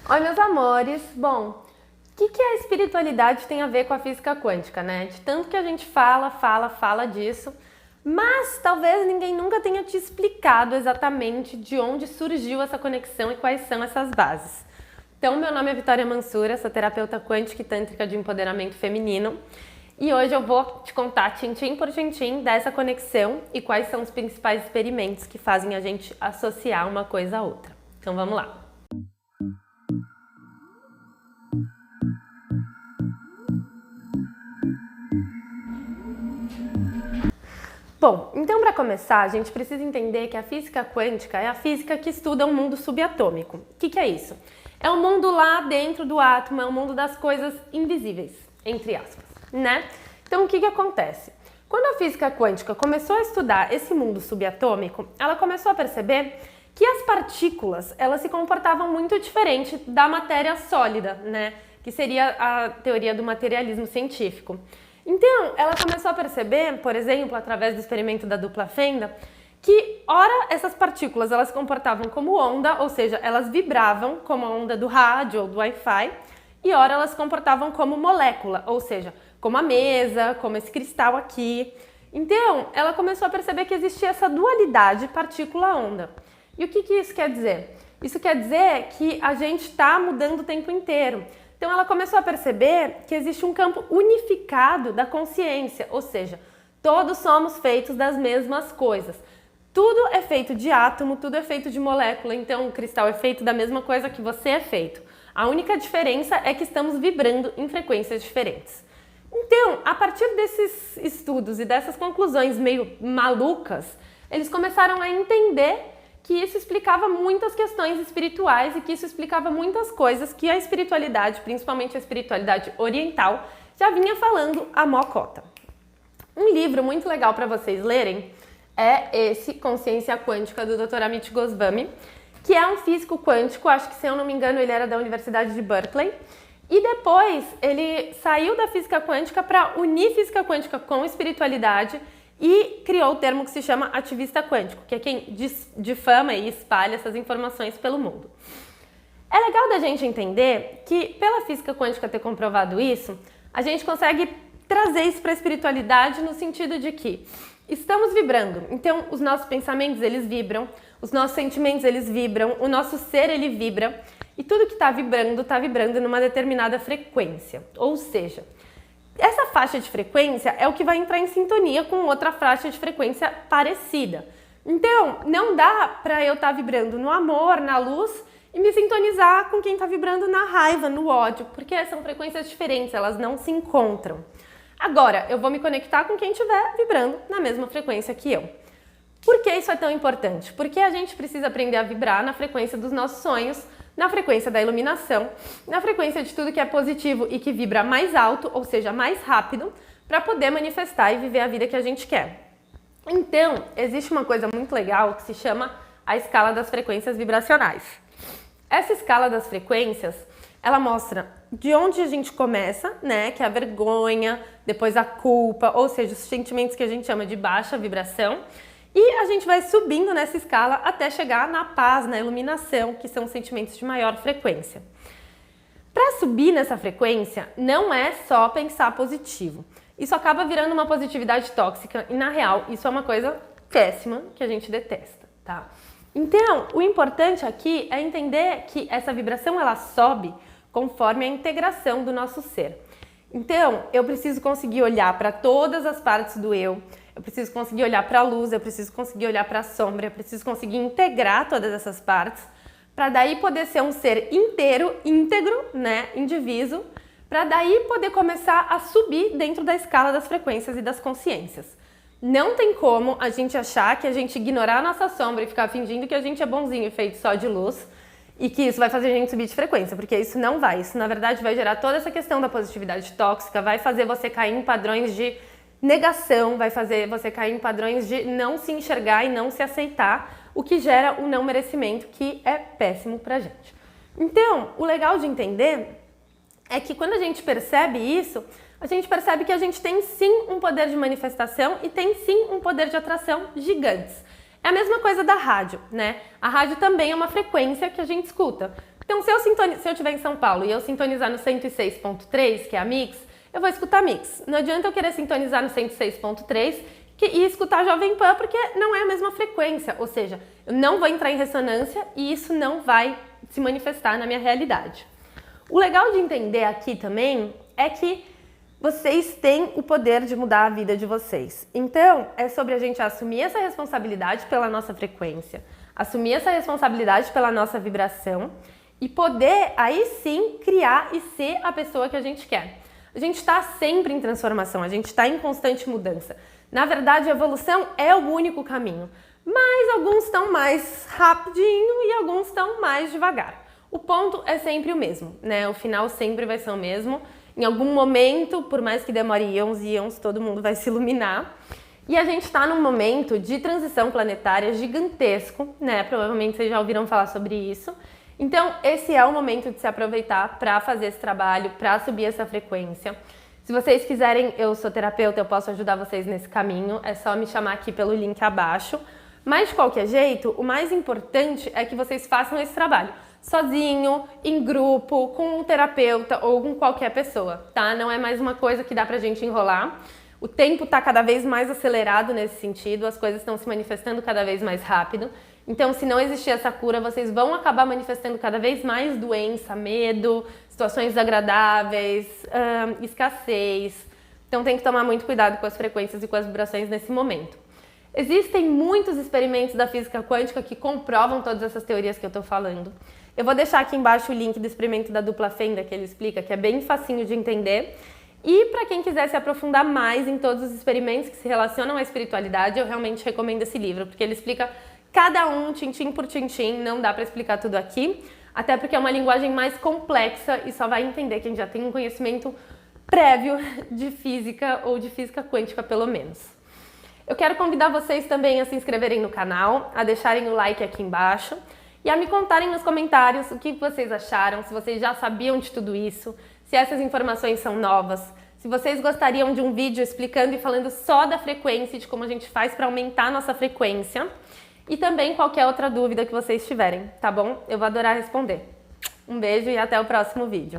Oi, meus amores! Bom, o que a espiritualidade tem a ver com a física quântica, né? De tanto que a gente fala disso, mas talvez ninguém nunca tenha te explicado exatamente de onde surgiu essa conexão e quais são essas bases. Então, meu nome é Vitória Mansura, sou terapeuta quântica e tântrica de empoderamento feminino e hoje eu vou te contar tintim por tintim dessa conexão e quais são os principais experimentos que fazem a gente associar uma coisa a outra. Então, vamos lá! Bom, então para começar, a gente precisa entender que a física quântica é a física que estuda o mundo subatômico. O que é isso? É o mundo lá dentro do átomo, é o mundo das coisas invisíveis, entre aspas, né? Então o que acontece? Quando a física quântica começou a estudar esse mundo subatômico, ela começou a perceber que as partículas, elas se comportavam muito diferente da matéria sólida, né? Que seria a teoria do materialismo científico. Então, ela começou a perceber, por exemplo, através do experimento da dupla fenda, que ora essas partículas elas se comportavam como onda, ou seja, elas vibravam como a onda do rádio ou do Wi-Fi, e ora elas se comportavam como molécula, ou seja, como a mesa, como esse cristal aqui. Então, ela começou a perceber que existia essa dualidade partícula-onda. E o que isso quer dizer? Isso quer dizer que a gente está mudando o tempo inteiro. Então ela começou a perceber que existe um campo unificado da consciência, ou seja, todos somos feitos das mesmas coisas. Tudo é feito de átomo, tudo é feito de molécula, então o cristal é feito da mesma coisa que você é feito. A única diferença é que estamos vibrando em frequências diferentes. Então, a partir desses estudos e dessas conclusões meio malucas, eles começaram a entender que isso explicava muitas questões espirituais e que isso explicava muitas coisas que a espiritualidade, principalmente a espiritualidade oriental, já vinha falando há mó cota. Um livro muito legal para vocês lerem é esse Consciência Quântica, do Dr. Amit Goswami, que é um físico quântico, acho que se eu não me engano ele era da Universidade de Berkeley, e depois ele saiu da física quântica para unir física quântica com espiritualidade e criou o termo que se chama ativista quântico, que é quem difama e espalha essas informações pelo mundo. É legal da gente entender que, pela física quântica ter comprovado isso, a gente consegue trazer isso para a espiritualidade no sentido de que estamos vibrando. Então, os nossos pensamentos, eles vibram, os nossos sentimentos, eles vibram, o nosso ser, ele vibra, e tudo que está vibrando numa determinada frequência. Ou seja, essa faixa de frequência é o que vai entrar em sintonia com outra faixa de frequência parecida. Então, não dá para eu estar vibrando no amor, na luz e me sintonizar com quem está vibrando na raiva, no ódio, porque são frequências diferentes, elas não se encontram. Agora, eu vou me conectar com quem estiver vibrando na mesma frequência que eu. Por que isso é tão importante? Porque a gente precisa aprender a vibrar na frequência dos nossos sonhos, na frequência da iluminação, na frequência de tudo que é positivo e que vibra mais alto, ou seja, mais rápido, para poder manifestar e viver a vida que a gente quer. Então, existe uma coisa muito legal que se chama a escala das frequências vibracionais. Essa escala das frequências, ela mostra de onde a gente começa, né, que é a vergonha, depois a culpa, ou seja, os sentimentos que a gente chama de baixa vibração, e a gente vai subindo nessa escala até chegar na paz, na iluminação, que são sentimentos de maior frequência. Para subir nessa frequência, não é só pensar positivo. Isso acaba virando uma positividade tóxica e, na real, isso é uma coisa péssima que a gente detesta, tá? Então, o importante aqui é entender que essa vibração, ela sobe conforme a integração do nosso ser. Então, eu preciso conseguir olhar para todas as partes do eu preciso conseguir olhar para a luz, eu preciso conseguir olhar para a sombra, eu preciso conseguir integrar todas essas partes, para daí poder ser um ser inteiro, íntegro, né, indiviso, para daí poder começar a subir dentro da escala das frequências e das consciências. Não tem como a gente achar que a gente ignorar a nossa sombra e ficar fingindo que a gente é bonzinho e feito só de luz e que isso vai fazer a gente subir de frequência, porque isso não vai. Isso, na verdade, vai gerar toda essa questão da positividade tóxica, vai fazer você cair em padrões de negação, vai fazer você cair em padrões de não se enxergar e não se aceitar, o que gera um não merecimento que é péssimo pra gente. Então, o legal de entender é que quando a gente percebe isso, a gente percebe que a gente tem sim um poder de manifestação e tem sim um poder de atração gigantes. É a mesma coisa da rádio, né? A rádio também é uma frequência que a gente escuta. Então, se eu estiver em São Paulo e eu sintonizar no 106.3, que é a Mix, eu vou escutar Mix. Não adianta eu querer sintonizar no 106.3 e escutar Jovem Pan, porque não é a mesma frequência, ou seja, eu não vou entrar em ressonância e isso não vai se manifestar na minha realidade. O legal de entender aqui também é que vocês têm o poder de mudar a vida de vocês. Então, é sobre a gente assumir essa responsabilidade pela nossa frequência, assumir essa responsabilidade pela nossa vibração e poder, aí sim, criar e ser a pessoa que a gente quer. A gente está sempre em transformação, a gente está em constante mudança. Na verdade, a evolução é o único caminho, mas alguns estão mais rapidinho e alguns estão mais devagar. O ponto é sempre o mesmo, né? O final sempre vai ser o mesmo. Em algum momento, por mais que demore íons e íons, todo mundo vai se iluminar. E a gente está num momento de transição planetária gigantesco, né? Provavelmente vocês já ouviram falar sobre isso. Então, esse é o momento de se aproveitar para fazer esse trabalho, para subir essa frequência. Se vocês quiserem, eu sou terapeuta, eu posso ajudar vocês nesse caminho. É só me chamar aqui pelo link abaixo. Mas, de qualquer jeito, o mais importante é que vocês façam esse trabalho sozinho, em grupo, com um terapeuta ou com qualquer pessoa, tá? Não é mais uma coisa que dá pra gente enrolar. O tempo tá cada vez mais acelerado nesse sentido, as coisas estão se manifestando cada vez mais rápido. Então, se não existir essa cura, vocês vão acabar manifestando cada vez mais doença, medo, situações desagradáveis, escassez. Então, tem que tomar muito cuidado com as frequências e com as vibrações nesse momento. Existem muitos experimentos da física quântica que comprovam todas essas teorias que eu tô falando. Eu vou deixar aqui embaixo o link do experimento da dupla fenda que ele explica, que é bem facinho de entender. E para quem quiser se aprofundar mais em todos os experimentos que se relacionam à espiritualidade, eu realmente recomendo esse livro, porque ele explica cada um, tintim por tintim, não dá para explicar tudo aqui, até porque é uma linguagem mais complexa e só vai entender quem já tem um conhecimento prévio de física ou de física quântica, pelo menos. Eu quero convidar vocês também a se inscreverem no canal, a deixarem o like aqui embaixo e a me contarem nos comentários o que vocês acharam, se vocês já sabiam de tudo isso, se essas informações são novas, se vocês gostariam de um vídeo explicando e falando só da frequência e de como a gente faz para aumentar a nossa frequência e também qualquer outra dúvida que vocês tiverem, tá bom? Eu vou adorar responder. Um beijo e até o próximo vídeo.